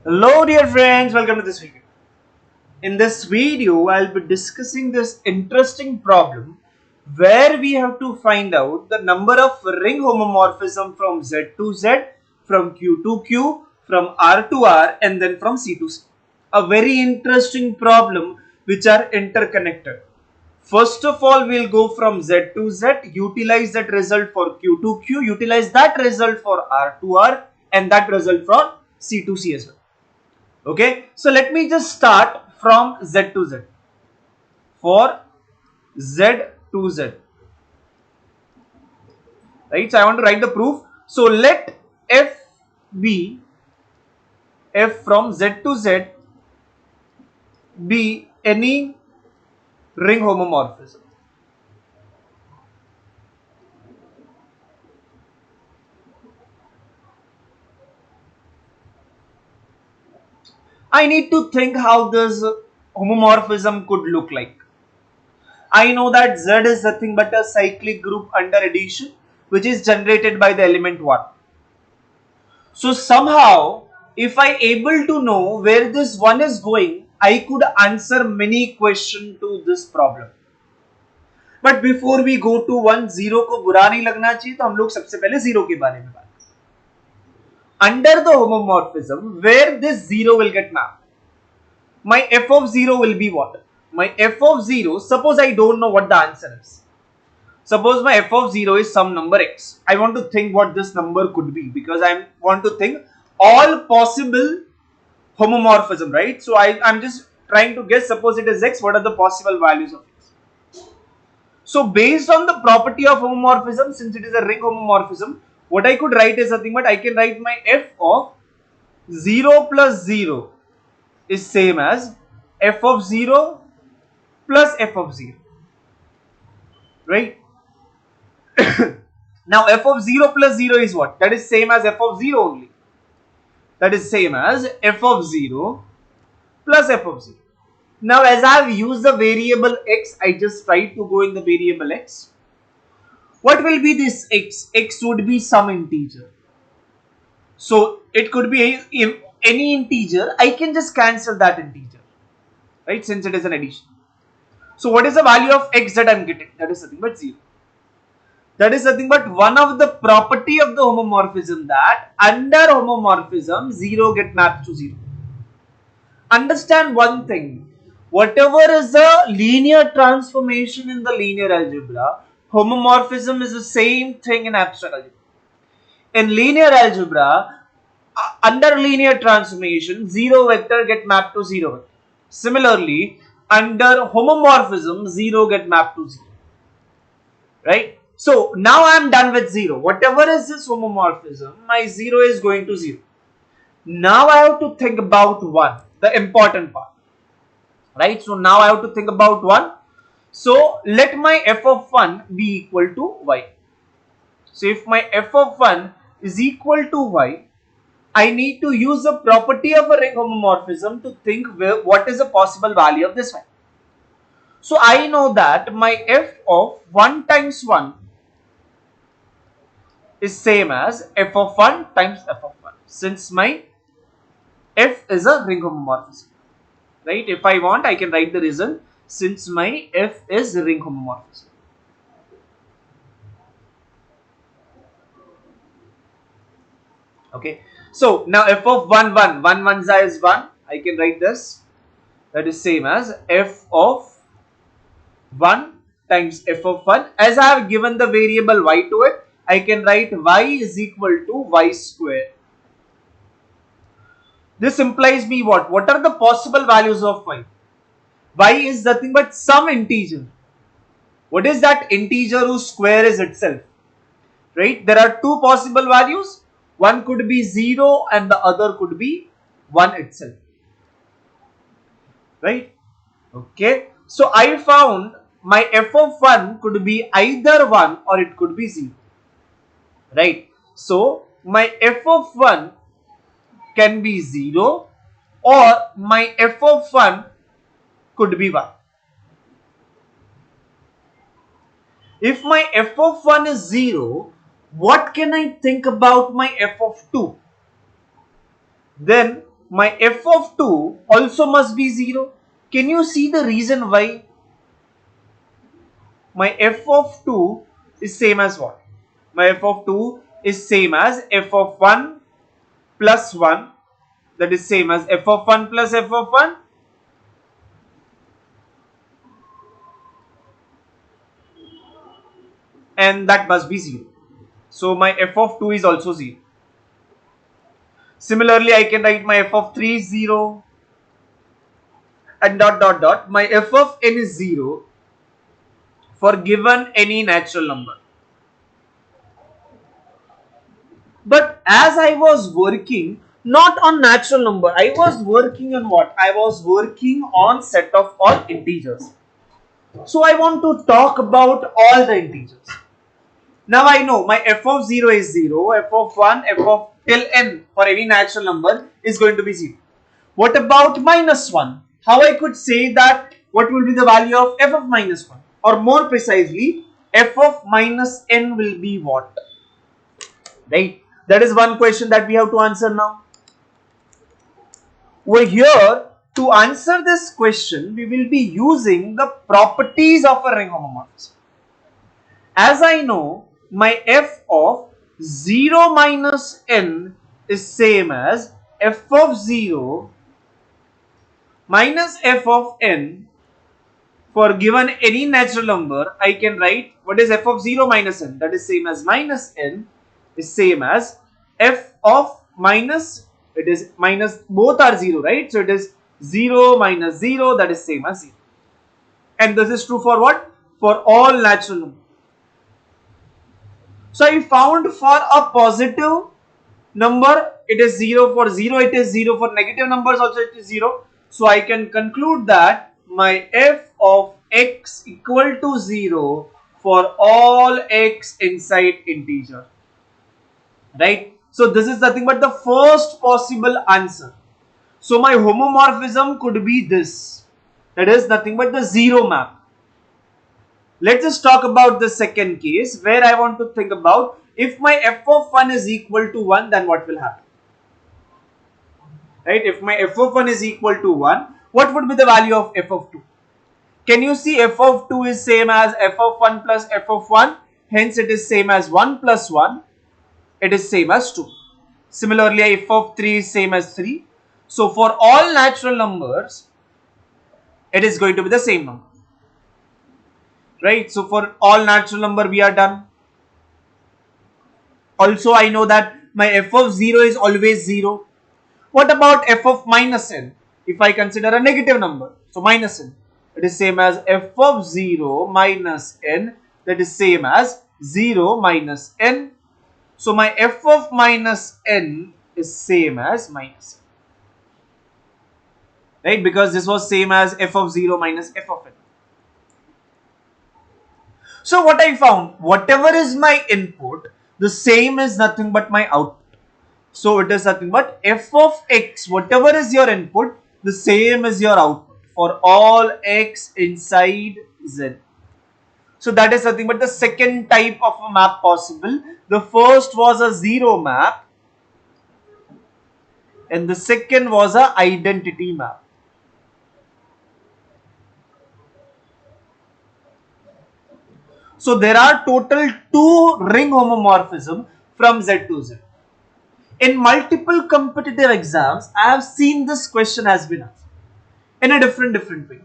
Hello dear friends, welcome to this video. In this video, I'll be discussing this interesting problem where we have to find out the number of ring homomorphism from Z to Z, from Q to Q, from R to R and then from C to C. A very interesting problem which are interconnected. First of all, we'll go from Z to Z, utilize that result for Q to Q, utilize that result for R to R and that result for C to C as well. Okay, so let me just start from Z to Z. For Z to Z, right? So I want to write the proof. So let F be F from Z to Z be any ring homomorphism. I need to think how this homomorphism could look like. I know that Z is nothing but a cyclic group under addition which is generated by the element 1. So somehow if I able to know where this 1 is going, I could answer many questions to this problem. But before we go to 1, 0 को बुरा नहीं लगना चाहिए, तो हम लोग सबसे पहले 0 के बारे में बात करें. Under the homomorphism, where this 0 will get mapped, my f of 0 will be what? My f of 0, suppose I don't know what the answer is. Suppose my f of 0 is some number x. I want to think what this number could be because I want to think all possible homomorphism, right? So I'm just trying to guess, suppose it is x, what are the possible values of x? So based on the property of homomorphism, since it is a ring homomorphism, what I could write is nothing but I can write my f of 0 plus 0 is same as f of 0 plus f of 0, right? Now f of 0 plus 0 is what? That is same as f of 0 only. That is same as f of 0 plus f of 0. Now as I have used the variable x, I just try to go in the variable x. What will be this x? X would be some integer. So it could be any integer. I can just cancel that integer, right? Since it is an addition. So what is the value of x that I am getting? That is nothing but 0. That is nothing but one of the property of the homomorphism, that under homomorphism 0 get mapped to 0. Understand one thing, whatever is the linear transformation in the linear algebra, homomorphism is the same thing in abstract algebra. In linear algebra, under linear transformation 0 vector get mapped to 0 vector. Similarly, under homomorphism 0 get mapped to 0, right? So now I am done with 0. Whatever is this homomorphism, my 0 is going to 0. Now I have to think about 1, the important part, right? So now I have to think about 1. So let my f of 1 be equal to y. So if my f of 1 is equal to y, I need to use the property of a ring homomorphism to think what is the possible value of this one. So I know that my f of 1 times 1 is same as f of 1 times f of 1, since my f is a ring homomorphism, right? If I want, I can write the result since my f is a ring homomorphism. Okay, so now f of 1 1 is 1. I can write this, that is same as f of 1 times f of 1. As I have given the variable y to it, I can write y is equal to y square. This implies me what? What are the possible values of y? Y is nothing but some integer. What is that integer whose square is itself? Right? There are two possible values. One could be 0 and the other could be 1 itself. Right? Okay. So I found my f of 1 could be either 1 or it could be 0. Right? So my f of 1 can be 0 or my f of 1 could be 1. If my f of 1 is 0, what can I think about my f of 2? Then my f of 2 also must be 0. Can you see the reason why? My f of 2 is same as what? My f of 2 is same as f of 1 plus 1, that is same as f of 1 plus f of 1. And that must be 0. So my f of 2 is also 0. Similarly, I can write my f of 3 is 0 and dot dot dot. My f of n is 0 for given any natural number. But as I was working not on natural number, I was working on what? I was working on set of all integers. So I want to talk about all the integers. Now I know my f of 0 is 0, f of 1, f of till n for any natural number is going to be 0. What about minus 1? How I could say that what will be the value of f of minus 1? Or more precisely, f of minus n will be what? Right? That is one question that we have to answer now. Over here, to answer this question, we will be using the properties of a ring homomorphism. As I know, my f of 0 minus n is same as f of 0 minus f of n. For given any natural number, I can write what is f of 0 minus n, that is same as minus n is same as f of minus, it is minus, both are 0, right? So it is 0 minus 0, that is same as 0. And this is true for what? For all natural numbers. So I found for a positive number it is 0, for 0 it is 0, for negative numbers also it is 0. So I can conclude that my f of x equal to 0 for all x inside integer. Right? So this is nothing but the first possible answer. So my homomorphism could be this. That is nothing but the 0 map. Let us talk about the second case where I want to think about if my f of 1 is equal to 1, then what will happen? Right? If my f of 1 is equal to 1, what would be the value of f of 2? Can you see f of 2 is same as f of 1 plus f of 1? Hence it is same as 1 plus 1. It is same as 2. Similarly, f of 3 is same as 3. So for all natural numbers, it is going to be the same number. Right? So for all natural number, we are done. Also, I know that my f of 0 is always 0. What about f of minus n? If I consider a negative number, so minus n, it is same as f of 0 minus n, that is same as 0 minus n. So my f of minus n is same as minus n. Right? Because this was same as f of 0 minus f of n. So what I found, whatever is my input, the same is nothing but my output. So it is nothing but f of x, whatever is your input, the same is your output for all x inside z. So that is nothing but the second type of a map possible. The first was a 0 map and the second was a identity map. So there are total 2 ring homomorphism from Z to Z. In multiple competitive exams, I have seen this question has been asked in a different way.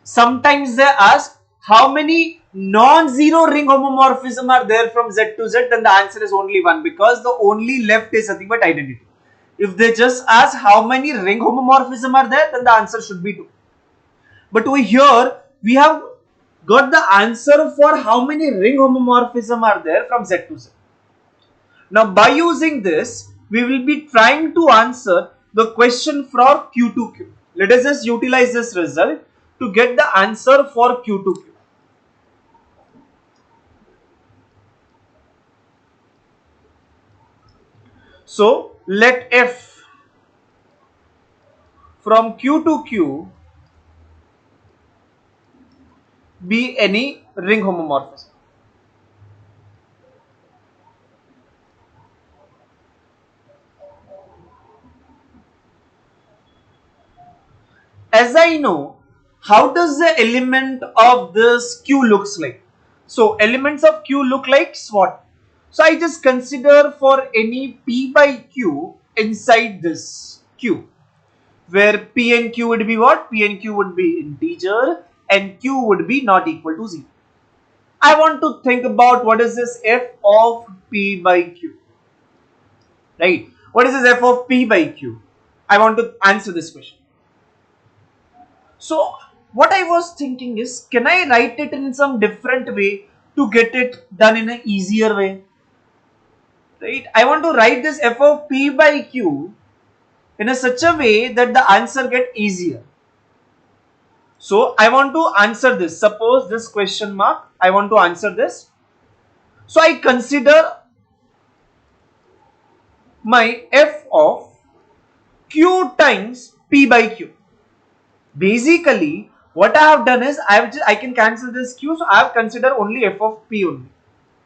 Sometimes they ask how many non-zero ring homomorphism are there from Z to Z, then the answer is only 1 because the only left is nothing but identity. If they just ask how many ring homomorphism are there, then the answer should be 2. But over here, we have got the answer for how many ring homomorphism are there from Z to Z. Now by using this, we will be trying to answer the question for Q to Q. Let us just utilize this result to get the answer for Q to Q. So let F from Q to Q be any ring homomorphism. as I know, how does the element of this Q looks like? So elements of Q look like what? So I just consider for any P by Q inside this Q, where P and Q would be what? P and Q would be integer and Q would be not equal to 0. I want to think about what is this f of P by Q, right? What is this f of P by Q? I want to answer this question. So what I was thinking is, can I write it in some different way to get it done in an easier way? Right? I want to write this f of P by Q in such a way that the answer get easier. So I want to answer this. Suppose this question mark, I want to answer this. So I consider my f of Q times P by Q. Basically, what I have done is I can cancel this Q, so I have considered only f of P only.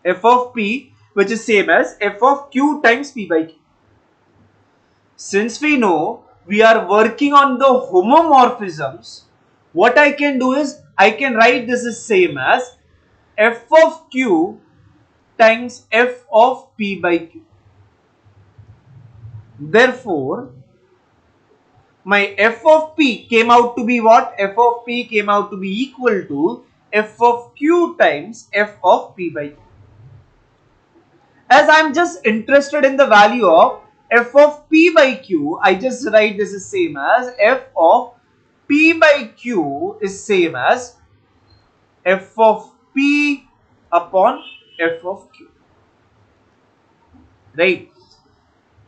F of P, which is same as f of Q times P by Q. Since we know we are working on the homomorphisms, what I can do is I can write this as same as f of Q times f of P by Q. Therefore, my f of P came out to be what? F of P came out to be equal to f of Q times f of P by Q. As I am just interested in the value of f of P by Q, I just write this is same as f of P by Q is same as f of P upon f of Q. Right?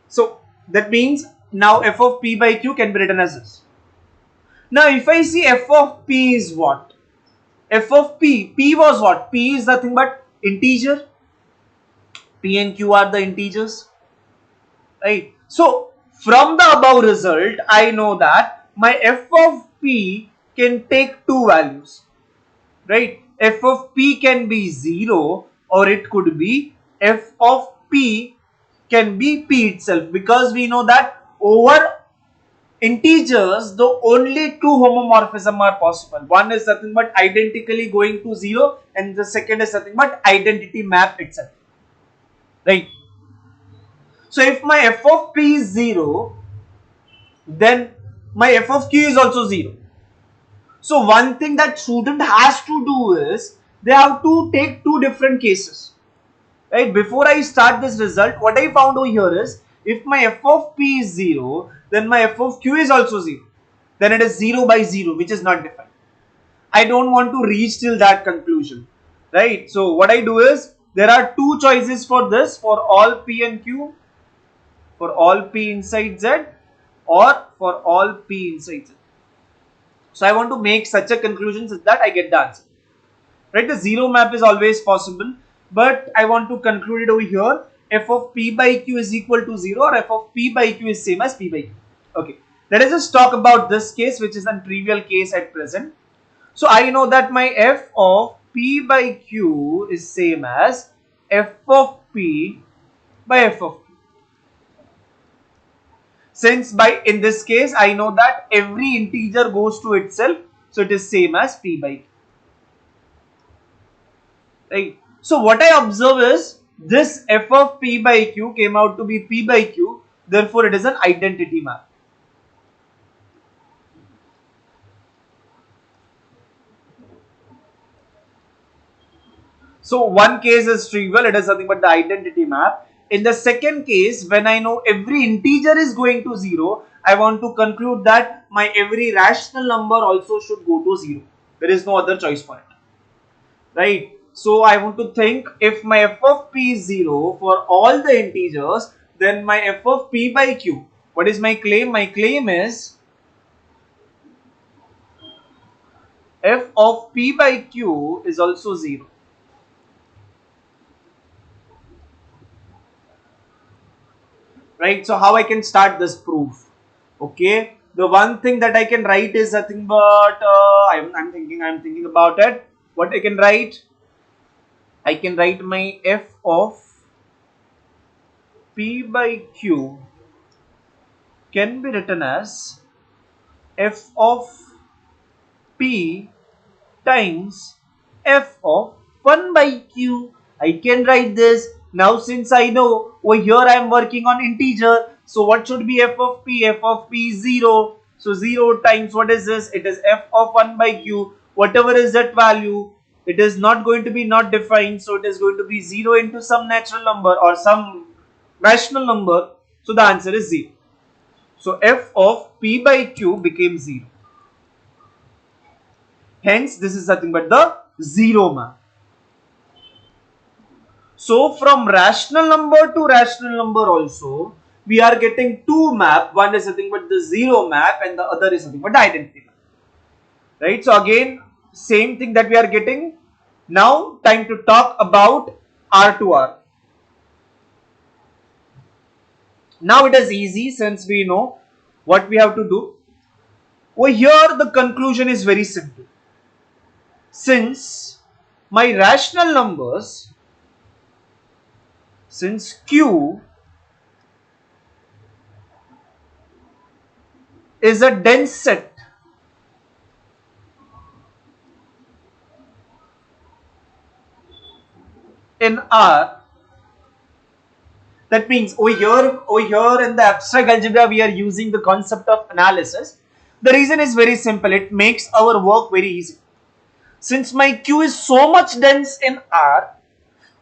So that means now f of P by Q can be written as this. Now if I see f of P is what? F of P was what? P is nothing but integer. P and Q are the integers. Right? So from the above result, I know that my f of P can take two values. Right? F of P can be 0 or it could be f of P can be P itself, because we know that over integers the only two homomorphisms are possible. One is nothing but identically going to 0 and the second is nothing but identity map itself. Right? So if my f of P is 0, then my f of Q is also 0. So one thing that student has to do is they have to take two different cases. Right? Before I start this result, what I found over here is if my f of P is 0, then my f of Q is also 0. Then it is 0 by 0, which is not defined. I don't want to reach till that conclusion. Right? So what I do is there are two choices for this, for all P and Q, for all P inside Z or for all P inside Z. So I want to make such a conclusion so that I get the answer. Right? The zero map is always possible, but I want to conclude it over here. F of P by Q is equal to 0 or f of P by Q is same as P by Q. Okay. Let us just talk about this case, which is a trivial case at present. So I know that my f of P by Q is same as f of P by f of Q. Since in this case I know that every integer goes to itself, so it is same as P by Q. Right? So what I observe is this f of P by Q came out to be P by Q, therefore it is an identity map. So one case is trivial, it is nothing but the identity map. In the second case, when I know every integer is going to 0, I want to conclude that my every rational number also should go to 0. There is no other choice for it. Right? So I want to think if my f of P is 0 for all the integers, then my f of P by Q. What is my claim? My claim is f of P by Q is also 0. Right? So how I can start this proof? Okay. The one thing that I can write is nothing but I'm thinking about it. What I can write? I can write my f of P by Q can be written as f of P times f of 1 by q. I can write this. Now since I know over here I am working on integer, so what should be f of p? F of p is 0. So 0 times what is this? It is f of 1 by q. Whatever is that value, it is not going to be not defined, so it is going to be 0 into some natural number or some rational number. So the answer is 0. So f of p by q became 0. Hence, this is nothing but the 0 map. So, from rational number to rational number also, we are getting two map. One is nothing but the 0 map and the other is nothing but the identity map. Right? So, again, same thing that we are getting. Now, time to talk about R to R. Now, it is easy since we know what we have to do. Over here, the conclusion is very simple. Since my rational numbers, since Q is a dense set in R, that means over here in the abstract algebra we are using the concept of analysis. The reason is very simple. It makes our work very easy. Since my Q is so much dense in R,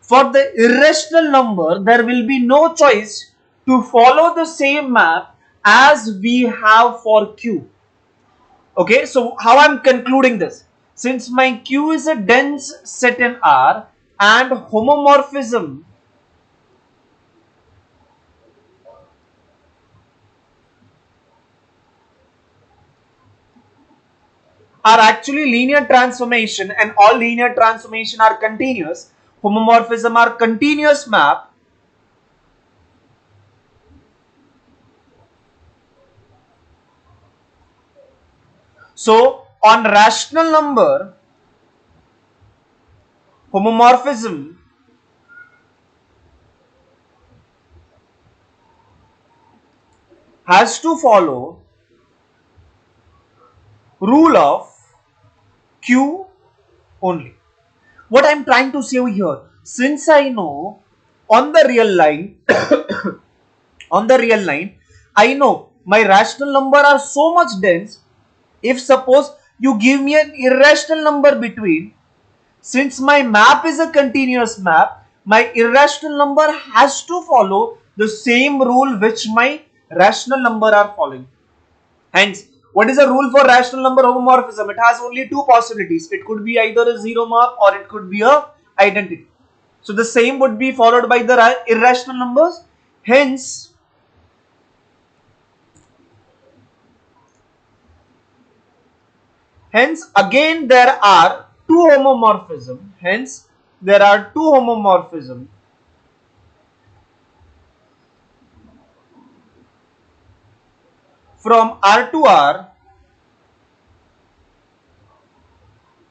for the irrational number there will be no choice to follow the same map as we have for Q. Okay, so how I'm concluding this? Since my Q is a dense set in R and homomorphism are actually linear transformation and all linear transformation are continuous, homomorphism are continuous map, so on rational number homomorphism has to follow rule of Q only. What I'm trying to say over here, since I know on the real line on the real line I know my rational number are so much dense, if suppose you give me an irrational number between, since my map is a continuous map, my irrational number has to follow the same rule which my rational number are following. Hence, what is the rule for rational number homomorphism? It has only two possibilities. It could be either a 0 map or it could be a identity. So the same would be followed by the irrational numbers. Hence again there are two homomorphisms. Hence there are two homomorphisms from R to R,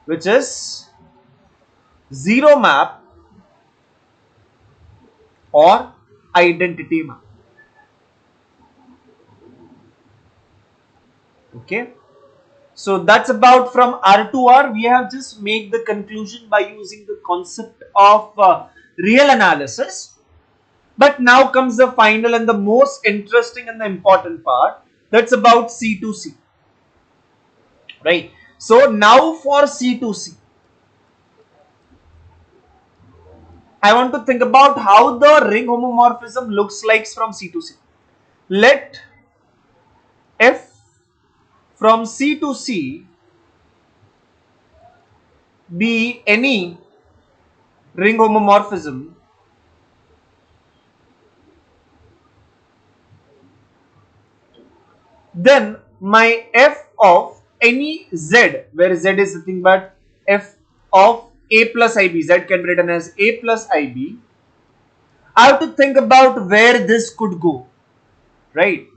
which is 0 map or identity map. Okay. So that's about from R to R. We have just made the conclusion by using the concept of real analysis. But now comes the final and the most interesting and the important part. That's about C to C. Right. So now for C to C, I want to think about how the ring homomorphism looks like from C to C. Let F from C to C be any ring homomorphism then my f of any z, where z is nothing but f of a plus ib, z can be written as a plus ib. I have to think about where this could go, right?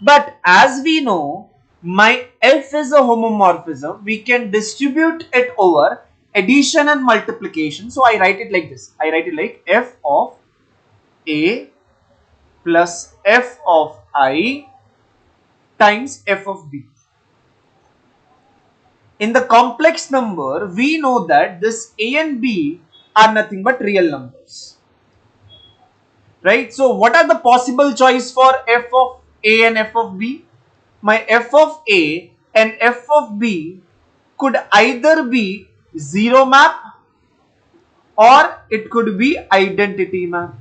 But as we know, my f is a homomorphism. We can distribute it over addition and multiplication. So I write it like this. I write it like f of a plus f of I times f of b. in the complex number, we know that this A and B are nothing but real numbers. Right? So what are the possible choice for f of A and f of B? My f of A and f of B could either be zero map or it could be identity map.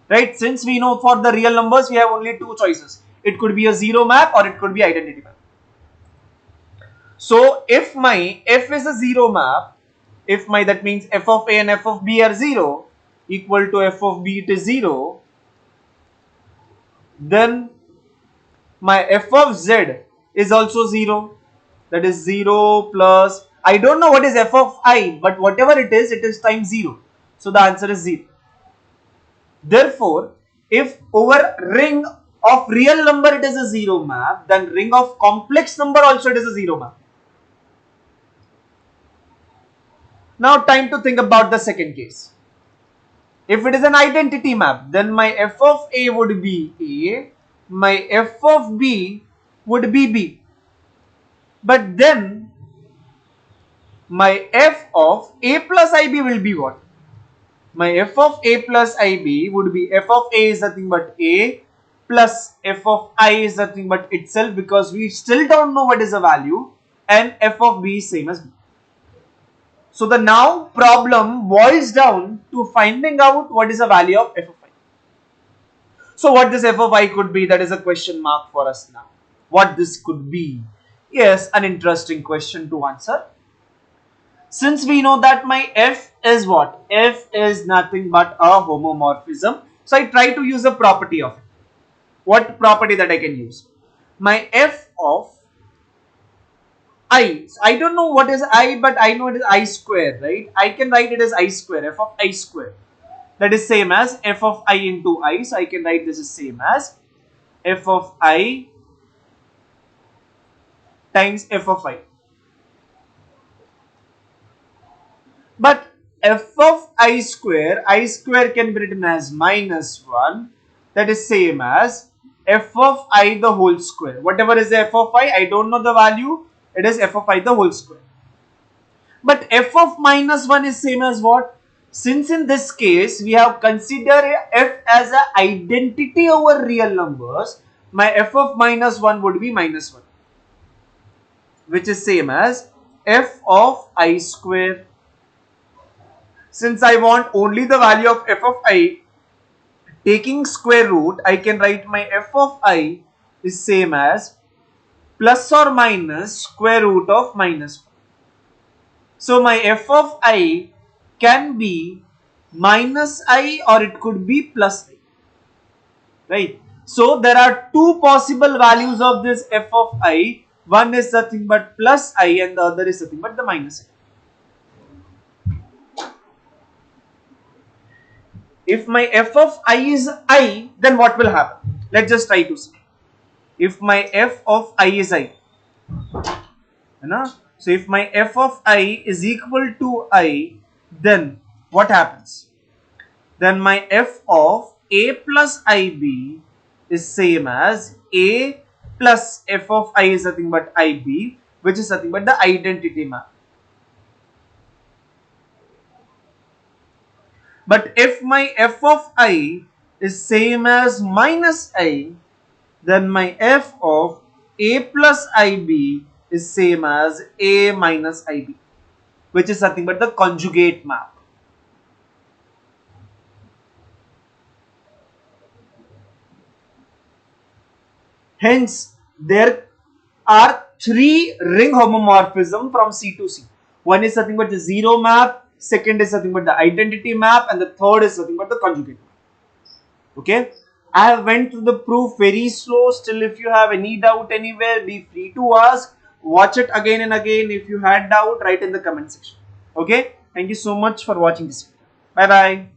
Right? Since we know for the real numbers we have only two choices. It could be a zero map or it could be identity map. So if my f is a zero map, that means f of A and f of B are 0 equal to f of B it is 0, then my f of z is also 0. That is 0 plus, I don't know what is f of I, but whatever it is times 0. So the answer is 0. Therefore, if over ring of real number it is a 0 map, then ring of complex number also it is a 0 map. Now time to think about the second case. If it is an identity map, then my f of A would be A, my f of B would be B. But then my f of A plus IB will be what? My f of A plus IB would be f of A is nothing but A plus f of I is nothing but itself, because we still don't know what is the value, and f of B is same as B. So the now problem boils down to finding out what is the value of f of I. So what this f of I could be, that is a question mark for us now. What this could be? Yes, an interesting question to answer. Since we know that my f is what? F is nothing but a homomorphism. So I try to use a property of it. What property that I can use? My f of I don't know what is I, but I know it is I square, right? I can write it as I square, f of I square. That is same as f of I into I. So I can write this is same as f of I times f of I. But f of I square can be written as minus 1. That is same as f of I the whole square. Whatever is the f of I don't know the value. It is f of I the whole square. But f of minus 1 is same as what? Since in this case we have considered f as an identity over real numbers, my f of minus 1 would be minus 1, which is same as f of I square. Since I want only the value of f of I, taking square root, I can write my f of I is same as plus or minus square root of minus 1. So my f of I can be minus I or it could be plus I. Right? So there are two possible values of this f of I. One is nothing but plus I and the other is nothing but the minus I. If my f of I is I, then what will happen? Let's just try to see. If my f of I is I, so if my f of I is equal to I, then what happens? Then my f of A plus IB is same as A plus f of I is nothing but IB, which is nothing but the identity map. But if my f of I is same as minus I, then my f of A plus IB is same as A minus IB, which is nothing but the conjugate map. Hence, there are three ring homomorphism from C to C. One is nothing but the zero map, second is nothing but the identity map, and the third is nothing but the conjugate map. Okay, I have went through the proof very slow. Still, if you have any doubt anywhere, be free to ask. Watch it again and again. If you had doubt, write in the comment section. Okay, thank you so much for watching this video. Bye bye.